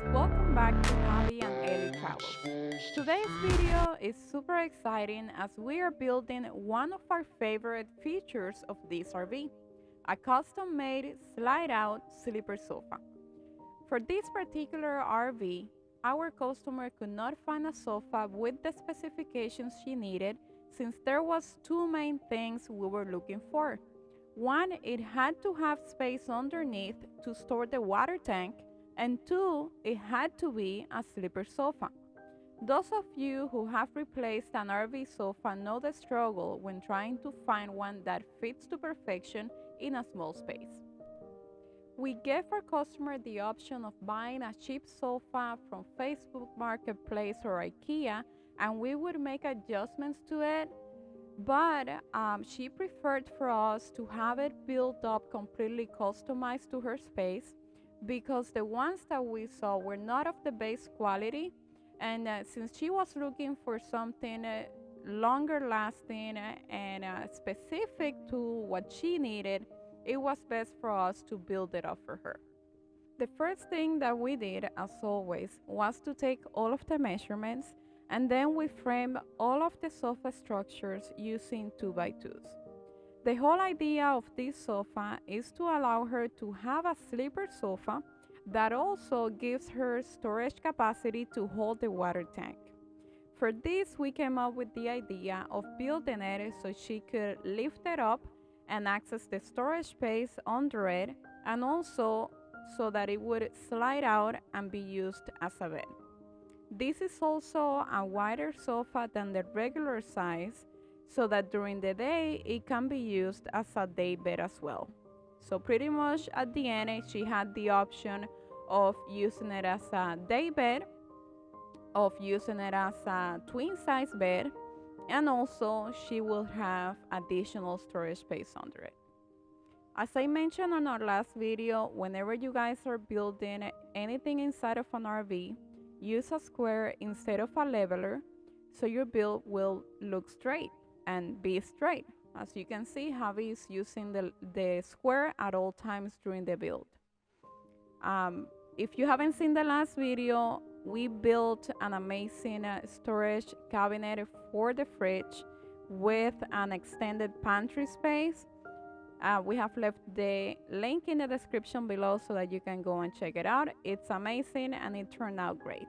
welcome back to Javi and Eli Travels. Today's video is super exciting as we are building one of our favorite features of this RV, a custom-made slide-out sleeper sofa. For this particular RV, our customer could not find a sofa with the specifications she needed since there was two main things we were looking for. One, it had to have space underneath to store the water tank, and two, it had to be a sleeper sofa. Those of you who have replaced an RV sofa know the struggle when trying to find one that fits to perfection in a small space. We gave our customer the option of buying a cheap sofa from Facebook Marketplace or IKEA, and we would make adjustments to it, but she preferred for us to have it built up completely customized to her space because the ones that we saw were not of the best quality, and since she was looking for something longer lasting and specific to what she needed, it was best for us to build it up for her. The first thing that we did, as always, was to take all of the measurements, and then we framed all of the sofa structures using 2x2s. The whole idea of this sofa is to allow her to have a sleeper sofa that also gives her storage capacity to hold the water tank. For this, we came up with the idea of building it so she could lift it up and access the storage space under it, and also so that it would slide out and be used as a bed. This is also a wider sofa than the regular size, so that during the day it can be used as a day bed as well. So pretty much at the end she had the option of using it as a day bed, of using it as a twin size bed, and also she will have additional storage space under it. As I mentioned on our last video, whenever you guys are building anything inside of an RV, use a square instead of a leveler so your build will look straight and be straight. As you can see, Javi is using the square at all times during the build. If you haven't seen the last video, we built an amazing storage cabinet for the fridge with an extended pantry space. We have left the link in the description below so that you can go and check it out. It's amazing and it turned out great.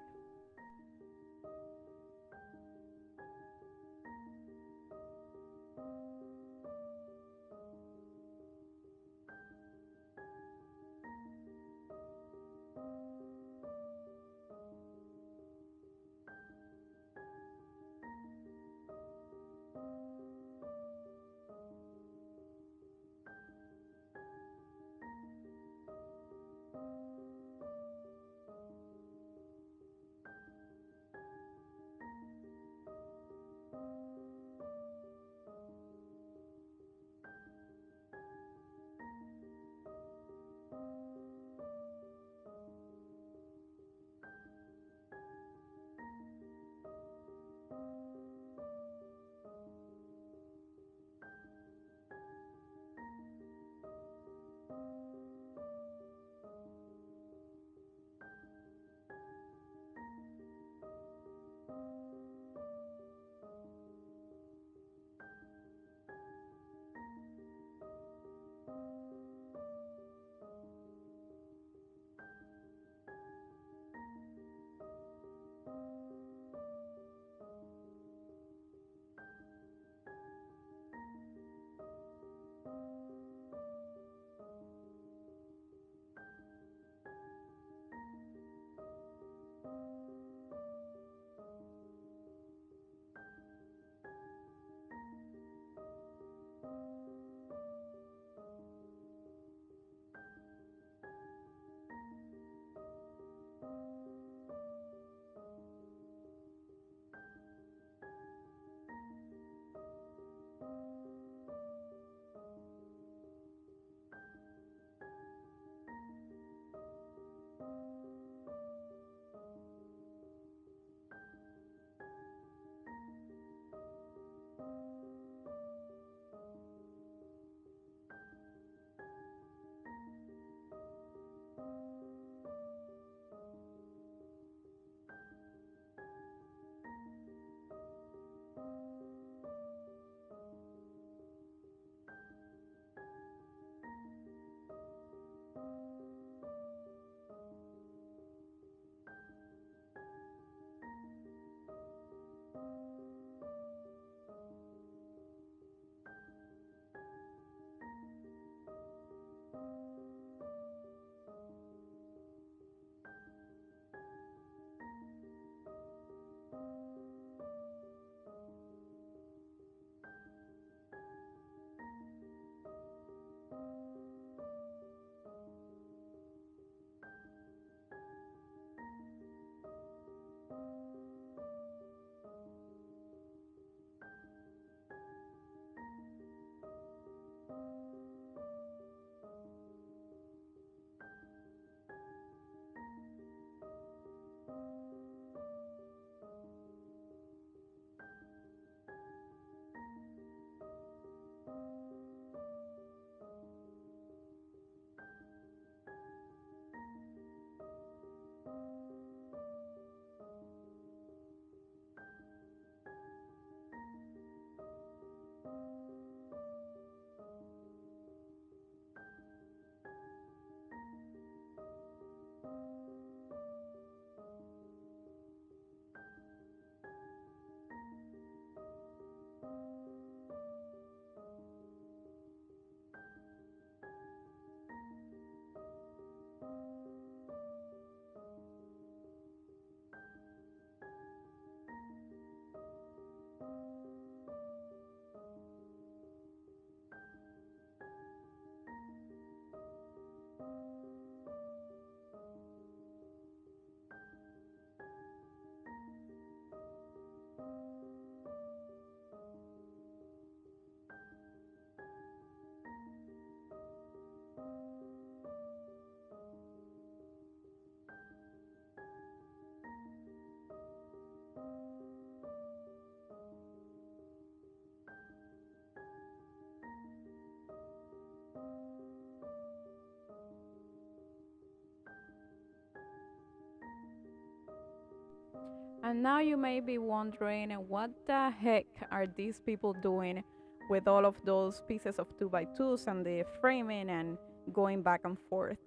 And now you may be wondering what the heck are these people doing with all of those pieces of 2x2s and the framing and going back and forth.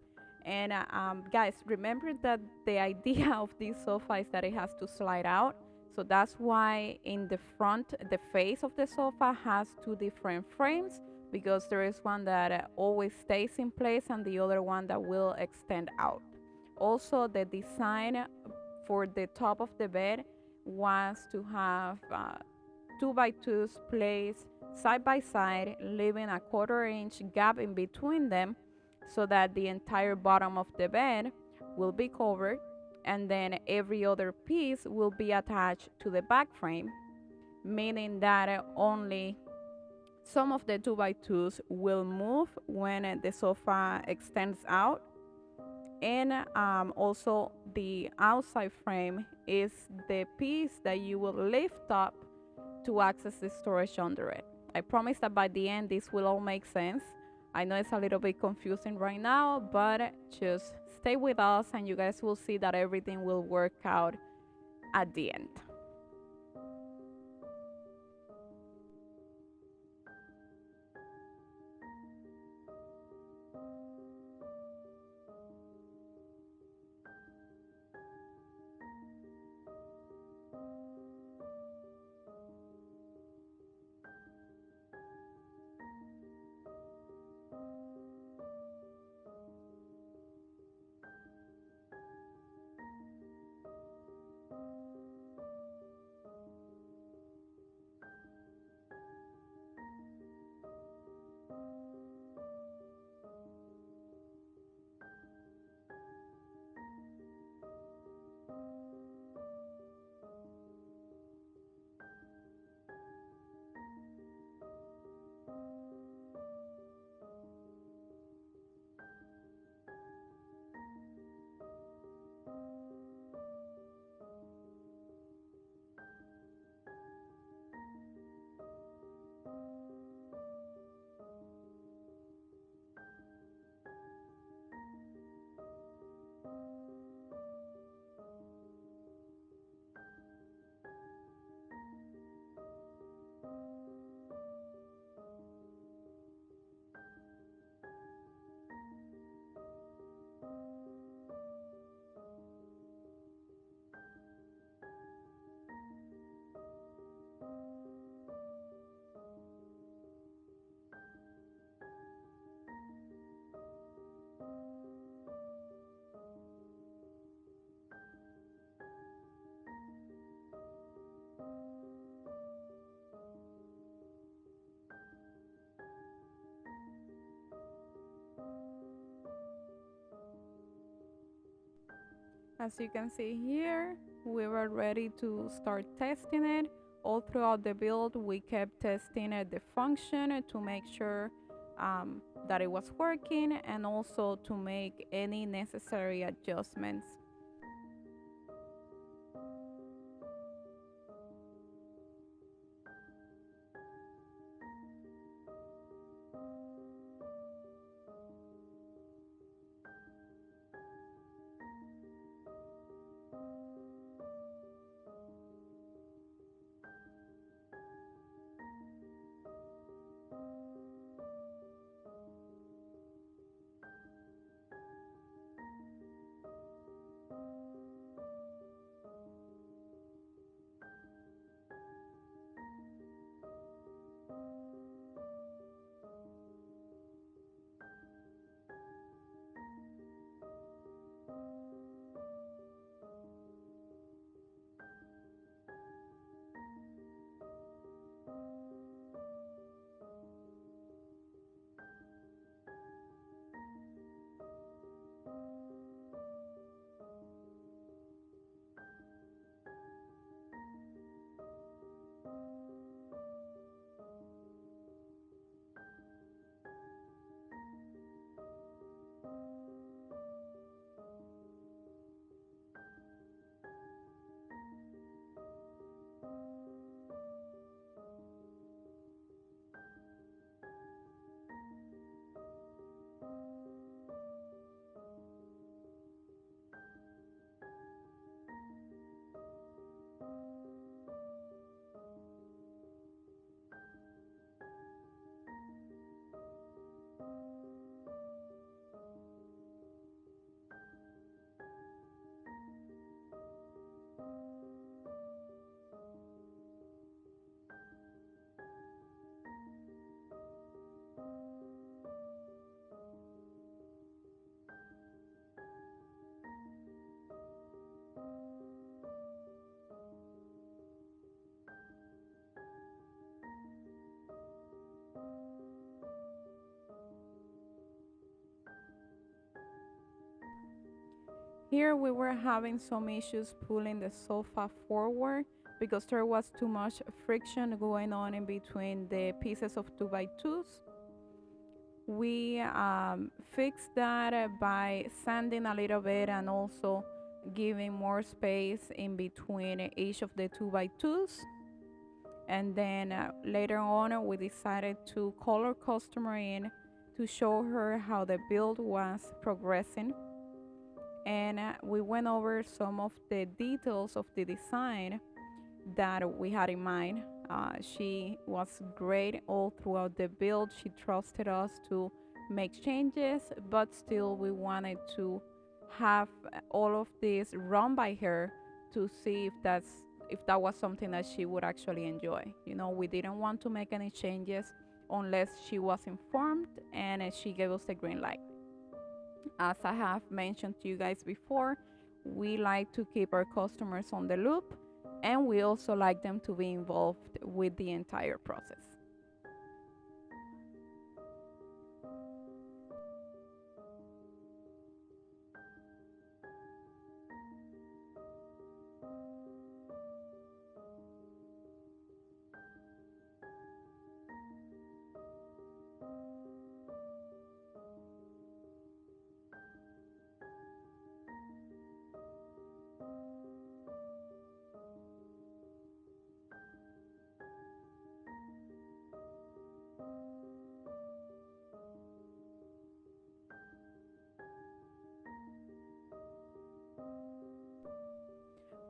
And guys, remember that the idea of this sofa is that it has to slide out. So that's why in the front, the face of the sofa has two different frames, because there is one that always stays in place and the other one that will extend out. Also, the design for the top of the bed was to have 2x2s placed side by side, leaving a 1/4 inch gap in between them so that the entire bottom of the bed will be covered, and then every other piece will be attached to the back frame, meaning that only some of the 2x2s will move when the sofa extends out. And also the outside frame is the piece that you will lift up to access the storage under it. I promise that by the end this will all make sense. I know it's a little bit confusing right now, but just stay with us and you guys will see that everything will work out at the end. As you can see here, we were ready to start testing it. All throughout the build, we kept testing the function to make sure that it was working, and also to make any necessary adjustments. Here we were having some issues pulling the sofa forward because there was too much friction going on in between the pieces of 2x2s. We fixed that by sanding a little bit and also giving more space in between each of the 2x2s. And then later on, we decided to call our customer in to show her how the build was progressing. And we went over some of the details of the design that we had in mind. She was great all throughout the build. She trusted us to make changes, but still we wanted to have all of this run by her to see if that was something that she would actually enjoy. You know, we didn't want to make any changes unless she was informed and she gave us the green light. As I have mentioned to you guys before, we like to keep our customers on the loop, and we also like them to be involved with the entire process.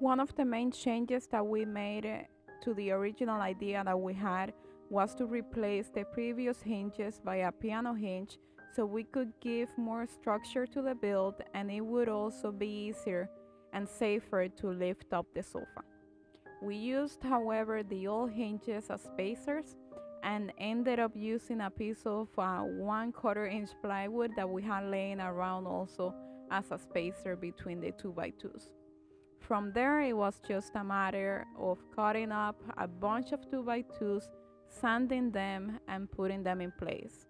One of the main changes that we made to the original idea that we had was to replace the previous hinges by a piano hinge so we could give more structure to the build, and it would also be easier and safer to lift up the sofa. We used, however, the old hinges as spacers and ended up using a piece of 1/4 inch plywood that we had laying around also as a spacer between the 2x2s. From there, it was just a matter of cutting up a bunch of 2x2s, sanding them, and putting them in place.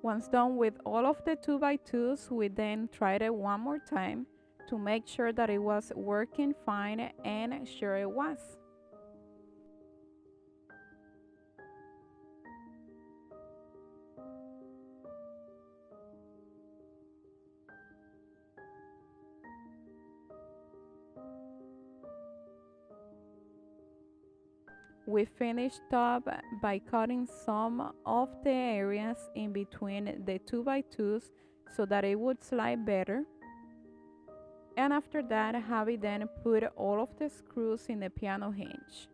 Once done with all of the 2x2s, we then tried it one more time to make sure that it was working fine, and sure it was. We finished up by cutting some of the areas in between the 2x2s so that it would slide better. And after that, Javi then put all of the screws in the piano hinge.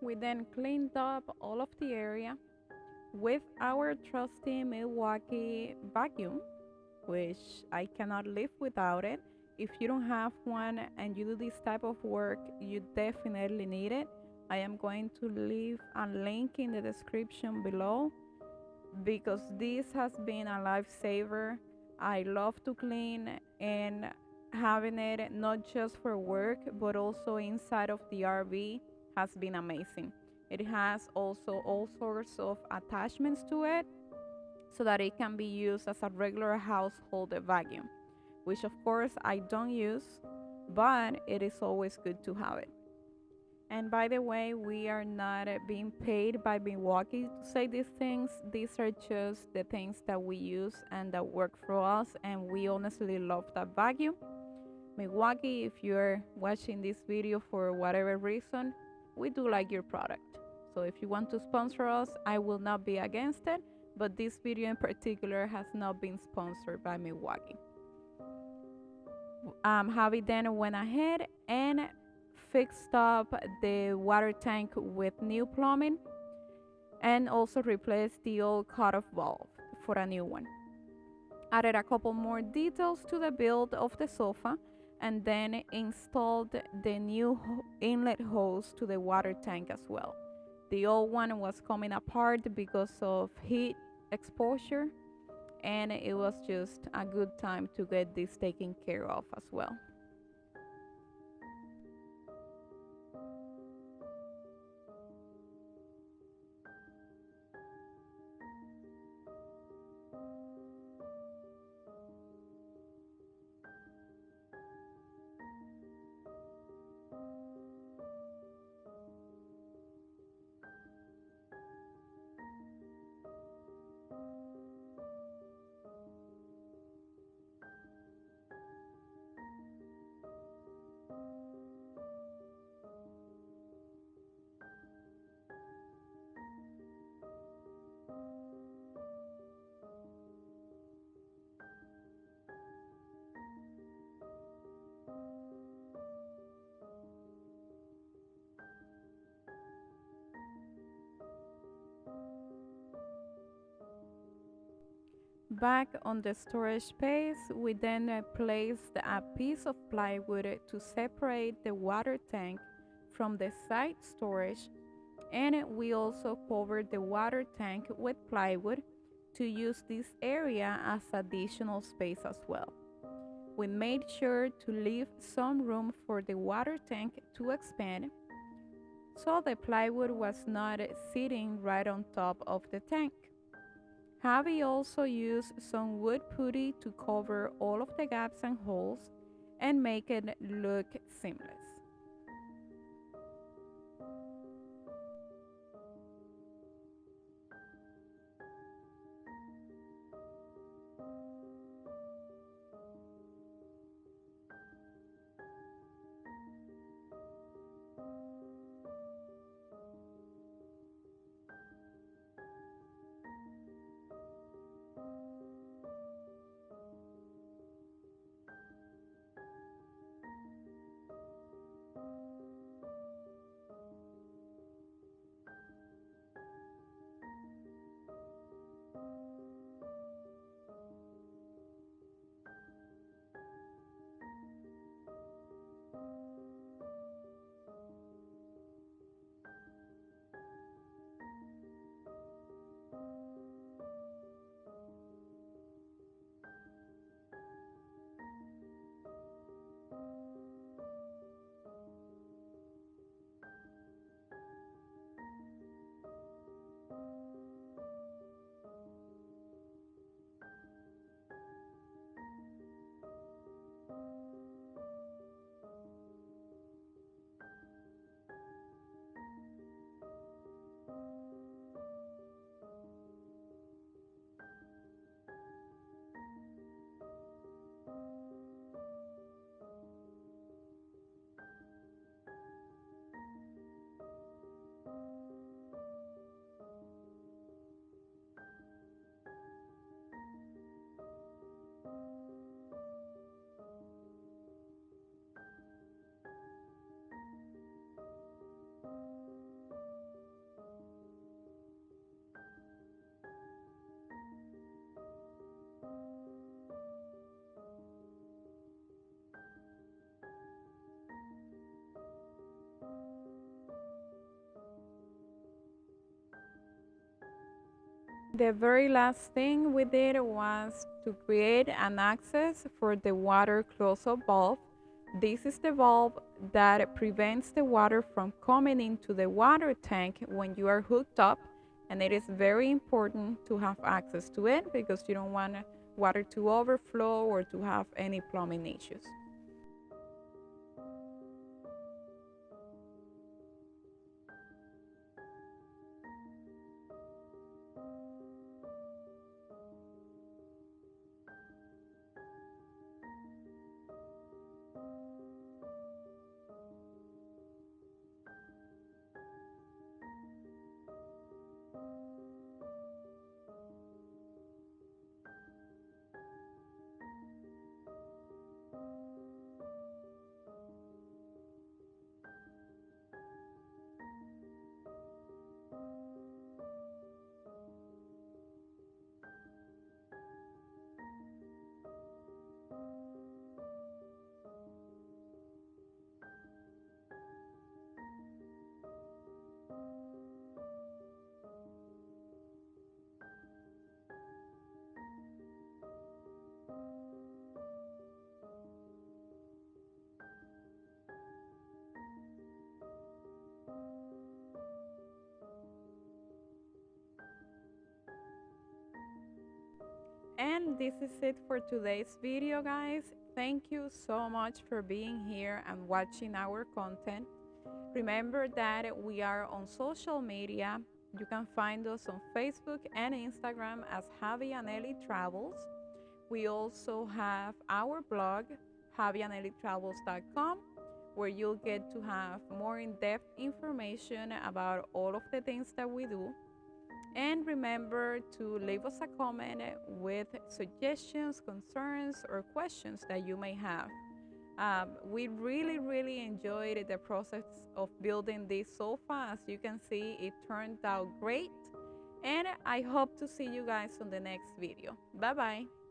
We then cleaned up all of the area with our trusty MILWAUKEE vacuum, which I cannot live without it. If you don't have one and you do this type of work, you definitely need it. I am going to leave a link in the description below because this has been a lifesaver. I love to clean, and having it not just for work but also inside of the RV has been amazing. It has also all sorts of attachments to it so that it can be used as a regular household vacuum, which of course I don't use, but it is always good to have it. And by the way, we are not being paid by MILWAUKEE to say these things. These are just the things that we use and that work for us, and we honestly love that vacuum. MILWAUKEE, if you're watching this video for whatever reason, we do like your product. So if you want to sponsor us, I will not be against it, but this video in particular has not been sponsored by MILWAUKEE. Javi then went ahead and fixed up the water tank with new plumbing and also replaced the old cutoff valve for a new one. Added a couple more details to the build of the sofa and then installed the new inlet hose to the water tank as well. The old one was coming apart because of heat exposure, and it was just a good time to get this taken care of as well. Back on the storage space, we then placed a piece of plywood to separate the water tank from the side storage, and we also covered the water tank with plywood to use this area as additional space as well. We made sure to leave some room for the water tank to expand, so the plywood was not sitting right on top of the tank. Javi also used some wood putty to cover all of the gaps and holes and make it look seamless. The very last thing we did was to create an access for the water close-off valve. This is the valve that prevents the water from coming into the water tank when you are hooked up, and it is very important to have access to it because you don't want water to overflow or to have any plumbing issues. And this is it for today's video, guys. Thank you so much for being here and watching our content. Remember that we are on social media. You can find us on Facebook and Instagram as Javi and Eli Travels. We also have our blog, javiandelitravels.com, where you'll get to have more in-depth information about all of the things that we do. And remember to leave us a comment with suggestions, concerns, or questions that you may have. We really enjoyed the process of building this sofa. As you can see, it turned out great. And I hope to see you guys on the next video. Bye bye.